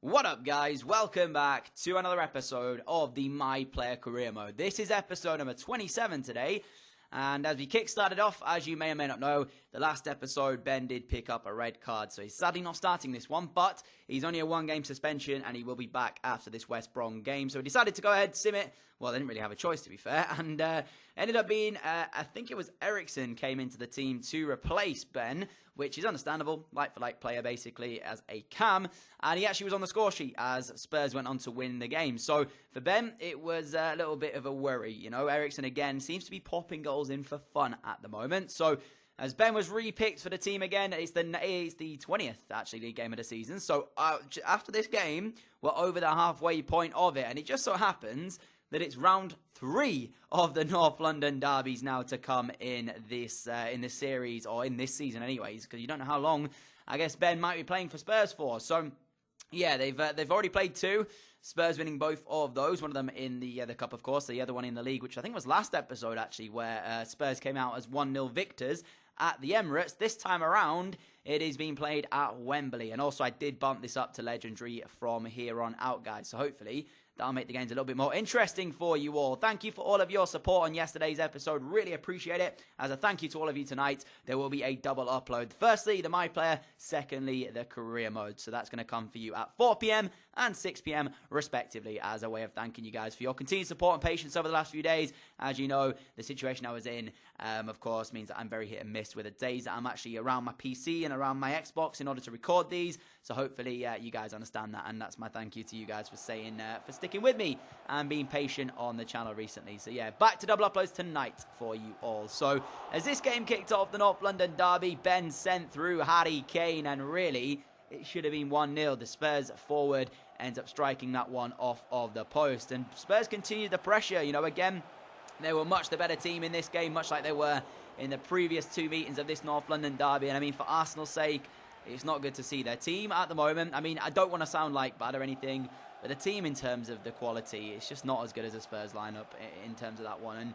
What up, guys? Welcome back to another episode of the My Player Career Mode. This is episode number 27 today. And as we kick-started off, as you may or may not know, the last episode, Ben did pick up a red card. So he's sadly not starting this one, but he's only a one-game suspension, and he will be back after this West Brom game. So he decided to go ahead, sim it. Well, they didn't really have a choice, to be fair. And ended up being, I think it was Ericsson came into the team to replace Ben, which is understandable. Like-for-like player, basically, as a cam. And he actually was on the score sheet as Spurs went on to win the game. So for Ben, it was a little bit of a worry. You know, Ericsson, again, seems to be popping goals in for fun at the moment. So as Ben was re-picked for the team again, it's the 20th, actually, league game of the season. So after this game, we're over the halfway point of it. And it just so happens that it's round 3 of the North London derbies now to come in this series, or in this season anyways, because you don't know how long, I guess, Ben might be playing for Spurs for. So yeah, they've already played 2. Spurs winning both of those. One of them in the Cup, of course. The other one in the league, which I think was last episode, actually, where Spurs came out as 1-0 victors at the Emirates. This time around, it is being played at Wembley. And also, I did bump this up to Legendary from here on out, guys. So hopefully that'll make the games a little bit more interesting for you all. Thank you for all of your support on yesterday's episode. Really appreciate it. As a thank you to all of you tonight, there will be a double upload. Firstly, the My Player. Secondly, the Career Mode. So that's going to come for you at 4 p.m. and 6 p.m. respectively, as a way of thanking you guys for your continued support and patience over the last few days. As you know, the situation I was in, of course, means that I'm very hit and miss with the days that I'm actually around my PC and around my Xbox in order to record these. So hopefully you guys understand that, and that's my thank you to you guys for sticking with me and being patient on the channel recently. So yeah, back to double uploads tonight for you all. So as this game kicked off the North London derby, Ben sent through Harry Kane, and really it should have been 1-0. The Spurs forward ends up striking that one off of the post, and Spurs continued the pressure. You know, again, they were much the better team in this game, much like they were in the previous 2 meetings of this North London derby. And I mean, for Arsenal's sake, it's not good to see their team at the moment. I mean, I don't want to sound like bad or anything, but the team in terms of the quality, it's just not as good as the Spurs lineup in terms of that one. And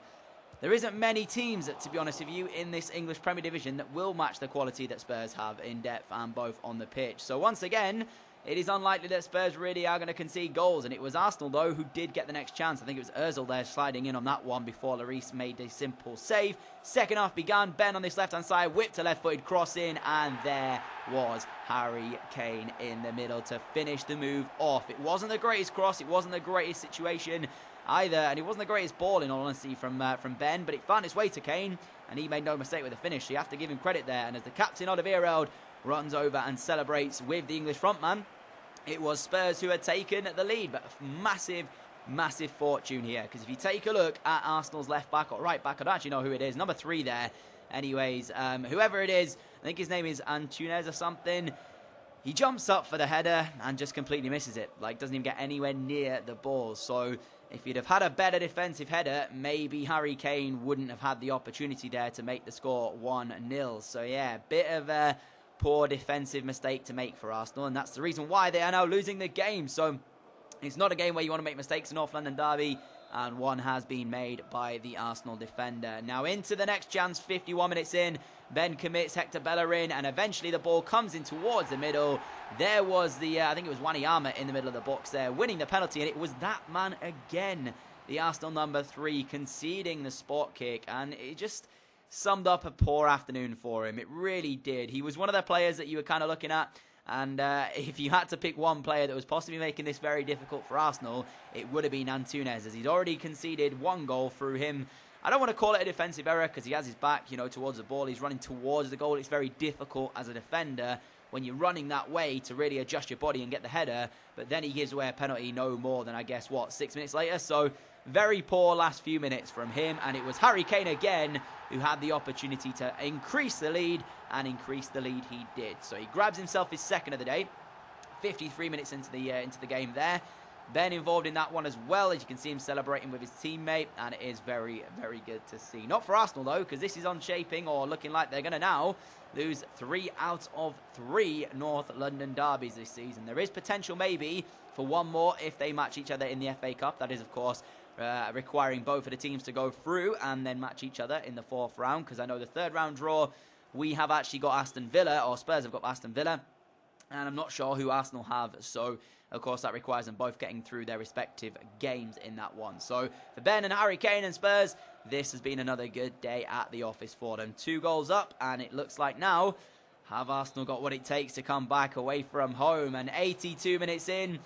there isn't many teams, that, to be honest with you, in this English Premier Division that will match the quality that Spurs have in depth and both on the pitch. So once again, it is unlikely that Spurs really are going to concede goals. And it was Arsenal, though, who did get the next chance. I think it was Ozil there sliding in on that one before Lloris made a simple save. Second half began. Ben on this left-hand side whipped a left-footed cross in. And there was Harry Kane in the middle to finish the move off. It wasn't the greatest cross. It wasn't the greatest situation either. And it wasn't the greatest ball, in all honesty, from Ben. But it found its way to Kane. And he made no mistake with the finish. So you have to give him credit there. And as the captain, Alderweireld, runs over and celebrates with the English frontman, it was Spurs who had taken the lead. But massive, massive fortune here. Because if you take a look at Arsenal's left back or right back, I don't actually know who it is. Number 3 there. Anyways, whoever it is, I think his name is Antunes or something. He jumps up for the header and just completely misses it. Like, doesn't even get anywhere near the ball. So if you'd have had a better defensive header, maybe Harry Kane wouldn't have had the opportunity there to make the score 1-0. So yeah, bit of a poor defensive mistake to make for Arsenal, and that's the reason why they are now losing the game. So it's not a game where you want to make mistakes in North London derby, and one has been made by the Arsenal defender. Now into the next chance, 51 minutes in, Ben commits, Hector Bellerin, and eventually the ball comes in towards the middle. There was the, I think it was Wanyama in the middle of the box there, winning the penalty, and it was that man again, the Arsenal number 3, conceding the spot kick, and it just summed up a poor afternoon for him. It really did. He was one of the players that you were kind of looking at, and if you had to pick one player that was possibly making this very difficult for Arsenal, it would have been Antunes, as he's already conceded 1 goal through him. I don't want to call it a defensive error because he has his back, you know, towards the ball. He's running towards the goal. It's very difficult as a defender when you're running that way to really adjust your body and get the header, but then he gives away a penalty no more than, I guess, 6 minutes later. So very poor last few minutes from him, and it was Harry Kane again who had the opportunity to increase the lead, and increase the lead he did. So he grabs himself his second of the day, 53 minutes into the game there. Ben involved in that one as well, as you can see him celebrating with his teammate, and it is very, very good to see. Not for Arsenal, though, because this is on shaping, or looking like they're going to now lose 3 out of 3 North London derbies this season. There is potential maybe for one more if they match each other in the FA Cup. That is, of course, requiring both of the teams to go through and then match each other in the 4th round, because I know the 3rd round draw, we have actually got Aston Villa, or Spurs have got Aston Villa, and I'm not sure who Arsenal have. So, of course, that requires them both getting through their respective games in that one. So, for Ben and Harry Kane and Spurs, this has been another good day at the office for them. 2 goals up, and it looks like now, have Arsenal got what it takes to come back away from home? And 82 minutes in,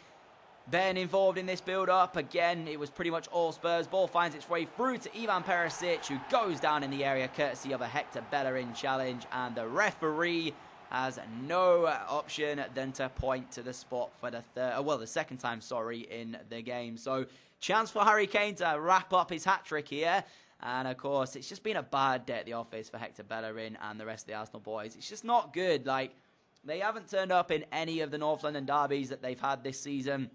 Ben involved in this build-up. Again, it was pretty much all Spurs. Ball finds its way through to Ivan Perisic, who goes down in the area courtesy of a Hector Bellerin challenge. And the referee has no option than to point to the spot for the second time, in the game. So, chance for Harry Kane to wrap up his hat-trick here. And, of course, it's just been a bad day at the office for Hector Bellerin and the rest of the Arsenal boys. It's just not good. Like, they haven't turned up in any of the North London derbies that they've had this season.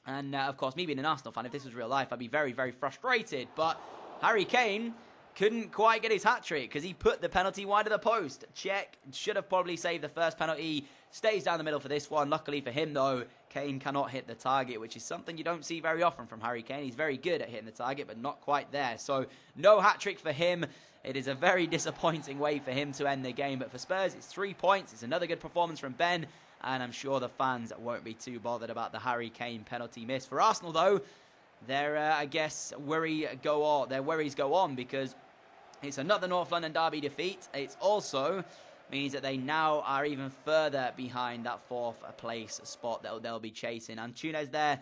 And, of course, me being an Arsenal fan, if this was real life, I'd be very, very frustrated. But Harry Kane couldn't quite get his hat-trick because he put the penalty wide of the post. Check. Should have probably saved the first penalty. Stays down the middle for this one. Luckily for him, though, Kane cannot hit the target, which is something you don't see very often from Harry Kane. He's very good at hitting the target, but not quite there. So, no hat-trick for him. It is a very disappointing way for him to end the game. But for Spurs, it's 3 points. It's another good performance from Ben. And I'm sure the fans won't be too bothered about the Harry Kane penalty miss. For Arsenal, though, their worries go on because it's another North London derby defeat. It also means that they now are even further behind that 4th place spot that they'll be chasing. And Antunes there,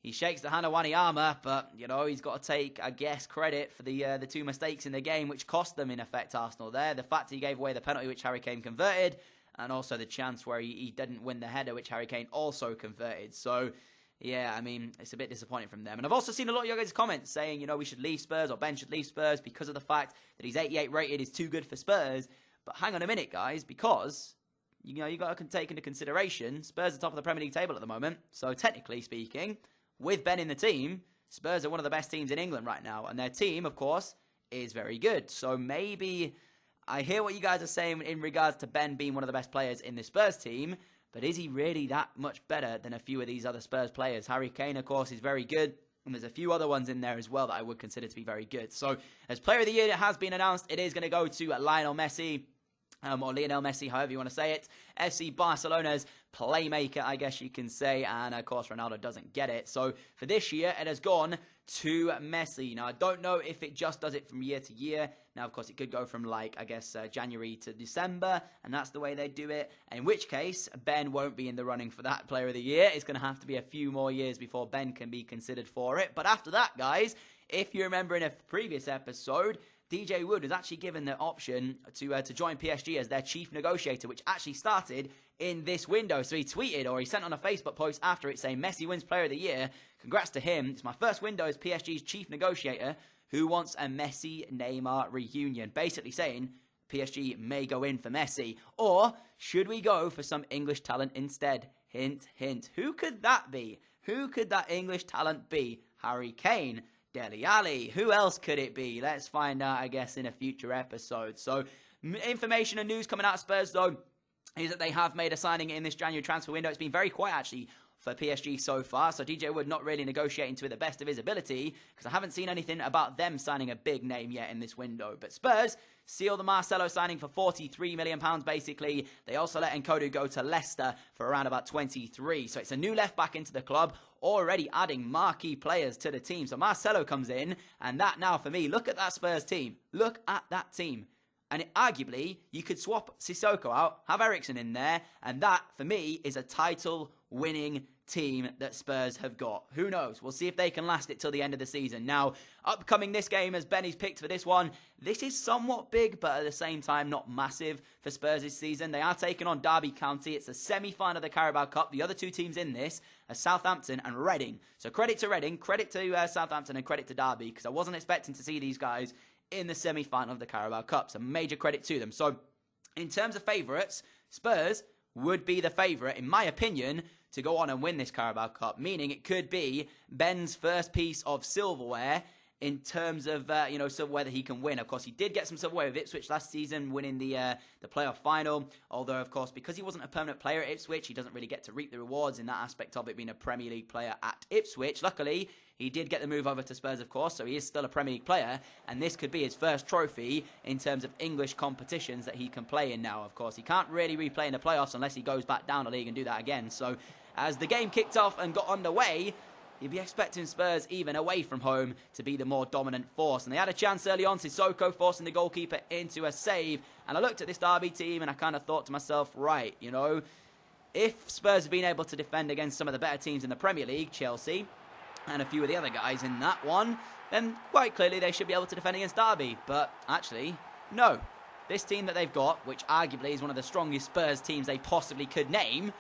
he shakes the hand of Wanyama, but, you know, he's got to take, I guess, credit for the 2 mistakes in the game, which cost them, in effect, Arsenal there. The fact he gave away the penalty, which Harry Kane converted, and also the chance where he didn't win the header, which Harry Kane also converted. So, yeah, I mean, it's a bit disappointing from them. And I've also seen a lot of you guys' comments saying, you know, we should leave Spurs or Ben should leave Spurs because of the fact that he's 88 rated is too good for Spurs. But hang on a minute, guys, because, you know, you got to take into consideration Spurs are top of the Premier League table at the moment. So, technically speaking, with Ben in the team, Spurs are one of the best teams in England right now. And their team, of course, is very good. So, maybe I hear what you guys are saying in regards to Ben being one of the best players in the Spurs team, but is he really that much better than a few of these other Spurs players? Harry Kane, of course, is very good, and there's a few other ones in there as well that I would consider to be very good. So, as Player of the Year, it has been announced, it is going to go to Lionel Messi, or Lionel Messi, however you want to say it. FC Barcelona's playmaker, I guess you can say, and of course Ronaldo doesn't get it. So for this year, it has gone to Messi. Now, I don't know if it just does it from year to year. Now, of course, it could go from, like, I guess, January to December, and that's the way they do it. In which case, Ben won't be in the running for that Player of the Year. It's going to have to be a few more years before Ben can be considered for it. But after that, guys, if you remember in a previous episode, DJ Wood was actually given the option to join PSG as their chief negotiator, which actually started in this window. So he tweeted, or he sent on a Facebook post after it saying, Messi wins Player of the Year. Congrats to him. It's my first window as PSG's chief negotiator who wants a Messi-Neymar reunion. Basically saying PSG may go in for Messi. Or should we go for some English talent instead? Hint, hint. Who could that be? Who could that English talent be? Harry Kane? Dele Alli. Who else could it be? Let's find out, I guess, in a future episode. So, information and news coming out of Spurs, though, is that they have made a signing in this January transfer window. It's been very quiet, actually, for PSG so far. So, DJ Wood not really negotiating to the best of his ability, because I haven't seen anything about them signing a big name yet in this window. But Spurs seal the Marcelo signing for £43 million, basically. They also let Nkodu go to Leicester for around about 23. So, it's a new left-back into the club, already adding marquee players to the team. So Marcelo comes in, and that now for me, look at that Spurs team. Look at that team. And arguably, you could swap Sissoko out, have Eriksen in there, and that, for me, is a title-winning team that Spurs have got. Who knows? We'll see if they can last it till the end of the season. Now, upcoming this game, as Benny's picked for this one, this is somewhat big, but at the same time, not massive for Spurs this season. They are taking on Derby County. It's the semi-final of the Carabao Cup. The other two teams in this are Southampton and Reading. So credit to Reading, credit to Southampton, and credit to Derby, because I wasn't expecting to see these guys in the semi-final of the Carabao Cup. So major credit to them. So in terms of favourites, Spurs would be the favourite, in my opinion, to go on and win this Carabao Cup, meaning it could be Ben's first piece of silverware in terms of, silverware that he can win. Of course, he did get some silverware with Ipswich last season, winning the playoff final. Although, of course, because he wasn't a permanent player at Ipswich, he doesn't really get to reap the rewards in that aspect of it being a Premier League player at Ipswich. Luckily, he did get the move over to Spurs, of course, so he is still a Premier League player, and this could be his first trophy in terms of English competitions that he can play in now, of course. He can't really replay in the playoffs unless he goes back down the league and do that again. So, as the game kicked off and got underway, you'd be expecting Spurs, even away from home, to be the more dominant force. And they had a chance early on, Sissoko forcing the goalkeeper into a save. And I looked at this Derby team and I kind of thought to myself, right, if Spurs have been able to defend against some of the better teams in the Premier League, Chelsea, and a few of the other guys in that one, then quite clearly they should be able to defend against Derby. But actually, no. This team that they've got, which arguably is one of the strongest Spurs teams they possibly could name,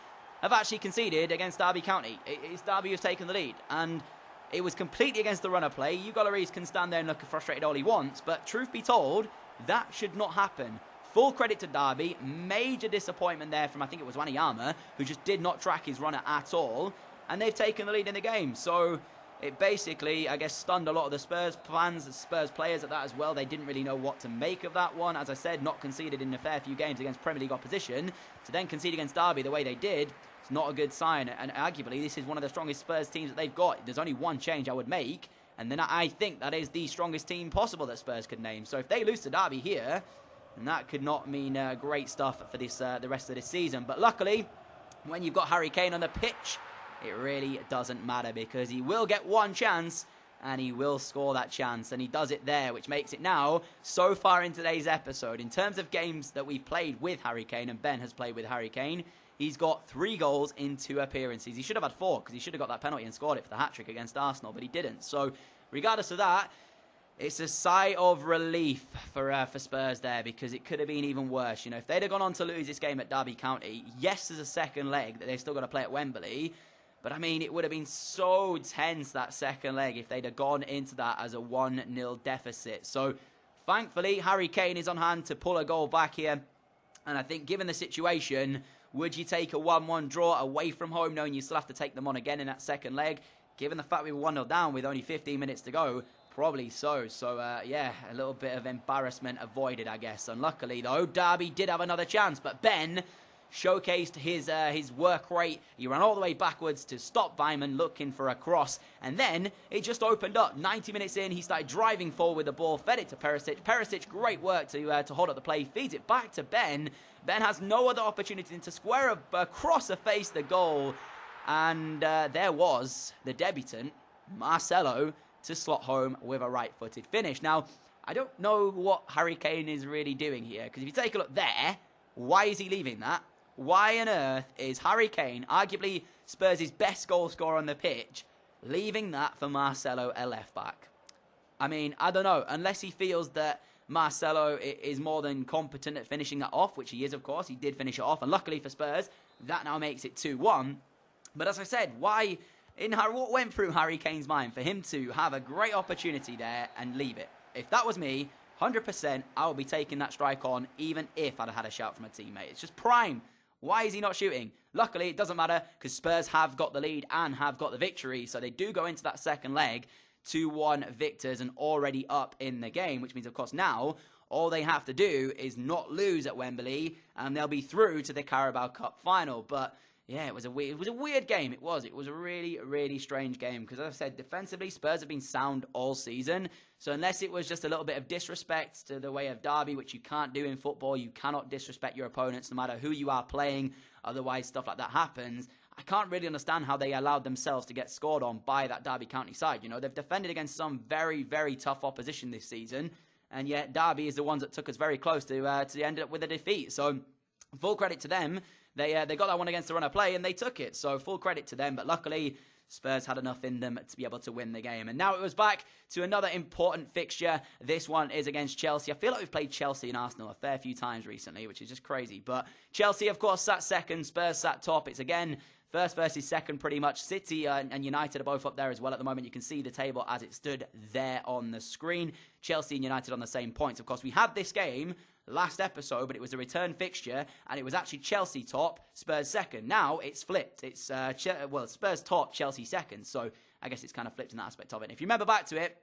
have actually conceded against Derby County. It's Derby who's taken the lead, and it was completely against the run of play. Hugo Lloris can stand there and look frustrated all he wants, but truth be told, that should not happen. Full credit to Derby. Major disappointment there from, I think it was Wanyama, who just did not track his runner at all, and they've taken the lead in the game. So it basically, I guess, stunned a lot of the Spurs fans, the Spurs players at that as well. They didn't really know what to make of that one. As I said, not conceded in a fair few games against Premier League opposition. To then concede against Derby the way they did, it's not a good sign. And arguably, this is one of the strongest Spurs teams that they've got. There's only one change I would make, and then I think that is the strongest team possible that Spurs could name. So if they lose to Derby here, then that could not mean great stuff for this the rest of this season. But luckily, when you've got Harry Kane on the pitch, it really doesn't matter, because he will get one chance and he will score that chance, and he does it there, which makes it now, so far in today's episode, in terms of games that we've played with Harry Kane, and Ben has played with Harry Kane, he's got 3 goals in 2 appearances. He should have had 4, because he should have got that penalty and scored it for the hat-trick against Arsenal, but he didn't. So regardless of that, it's a sigh of relief for Spurs there, because it could have been even worse. If they'd have gone on to lose this game at Derby County, yes, there's a second leg that they've still got to play at Wembley, but, I mean, it would have been so tense, that second leg, if they'd have gone into that as a 1-0 deficit. So, thankfully, Harry Kane is on hand to pull a goal back here. And I think, given the situation, would you take a 1-1 draw away from home, knowing you still have to take them on again in that second leg? Given the fact we were 1-0 down with only 15 minutes to go, probably so. So, yeah, a little bit of embarrassment avoided, I guess. Unluckily, though, Derby did have another chance, but Ben showcased his work rate. He ran all the way backwards to stop Weimann looking for a cross, and then it just opened up. 90 minutes in, he started driving forward with the ball, fed it to Perisic. Perisic, great work to hold up the play, feeds it back to Ben. Ben has no other opportunity than to square across the face the goal, and there was the debutant, Marcelo, to slot home with a right-footed finish. Now, I don't know what Harry Kane is really doing here, because if you take a look there, why is he leaving that? Why on earth is Harry Kane, arguably Spurs' best goal scorer on the pitch, leaving that for Marcelo, a left-back? I mean, I don't know. Unless he feels that Marcelo is more than competent at finishing that off, which he is, of course. He did finish it off. And luckily for Spurs, that now makes it 2-1. But as I said, what went through Harry Kane's mind for him to have a great opportunity there and leave it? If that was me, 100%, I would be taking that strike on, even if I'd had a shout from a teammate. It's just prime. Why is he not shooting? Luckily, it doesn't matter, because Spurs have got the lead and have got the victory, so they do go into that second leg 2-1 victors and already up in the game, which means, of course, now all they have to do is not lose at Wembley, and they'll be through to the Carabao Cup final. But yeah, it was a weird game. It was a really, really strange game, because as I said, defensively, Spurs have been sound all season. So unless it was just a little bit of disrespect to the way of Derby, which you can't do in football, you cannot disrespect your opponents no matter who you are playing, otherwise stuff like that happens. I can't really understand how they allowed themselves to get scored on by that Derby County side. They've defended against some very, very tough opposition this season, and yet Derby is the ones that took us very close to end up with a defeat. So full credit to them. They got that one against the run of play, and they took it. So full credit to them. But luckily, Spurs had enough in them to be able to win the game. And now it was back to another important fixture. This one is against Chelsea. I feel like we've played Chelsea and Arsenal a fair few times recently, which is just crazy. But Chelsea, of course, sat second. Spurs sat top. It's again first versus second pretty much. City and United are both up there as well at the moment. You can see the table as it stood there on the screen. Chelsea and United on the same points. Of course, we had this game last episode, but it was a return fixture, and it was actually Chelsea top, Spurs second. Now it's flipped. It's Spurs top, Chelsea second. So I guess it's kind of flipped in that aspect of it. And if you remember back to it,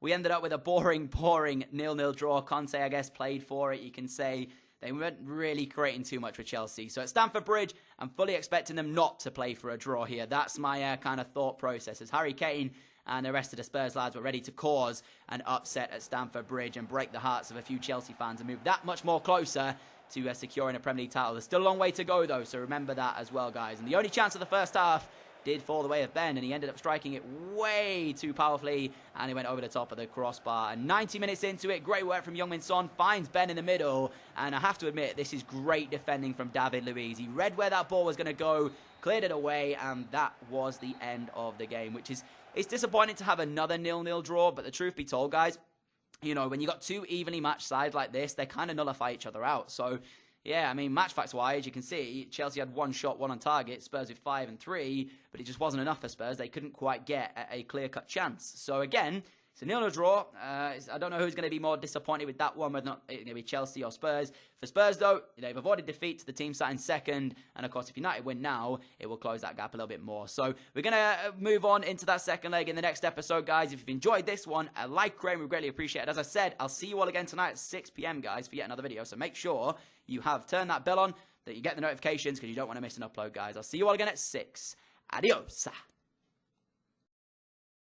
We ended up with a boring 0-0 draw. Conte, I guess, played for it. You can say they weren't really creating too much for Chelsea. So at Stamford Bridge, I'm fully expecting them not to play for a draw here. That's my kind of thought process. As Harry Kane and the rest of the Spurs lads were ready to cause an upset at Stamford Bridge and break the hearts of a few Chelsea fans and move that much more closer to securing a Premier League title. There's still a long way to go, though, so remember that as well, guys. And the only chance of the first half did fall the way of Ben, and he ended up striking it way too powerfully, and he went over the top of the crossbar. And 90 minutes into it, great work from Heung-min Son, finds Ben in the middle, and I have to admit, this is great defending from David Luiz. He read where that ball was going to go, cleared it away, and that was the end of the game, which is, it's disappointing to have another 0-0 draw, but the truth be told, guys, you know, when you got two evenly matched sides like this, they kind of nullify each other out. So, yeah, I mean, match facts wise, you can see Chelsea had 1 shot, 1 on target, Spurs with 5 and 3, but it just wasn't enough for Spurs. They couldn't quite get a clear-cut chance. So, again, it's a 0-0 draw. I don't know who's going to be more disappointed with that one, whether or not it's going to be Chelsea or Spurs. For Spurs, though, they've avoided defeat to the team sat in second. And, of course, if United win now, it will close that gap a little bit more. So we're going to move on into that second leg in the next episode, guys. If you've enjoyed this one, a like, rating, we greatly appreciate it. As I said, I'll see you all again tonight at 6 p.m, guys, for yet another video. So make sure you have turned that bell on, that you get the notifications, because you don't want to miss an upload, guys. I'll see you all again at 6. Adios.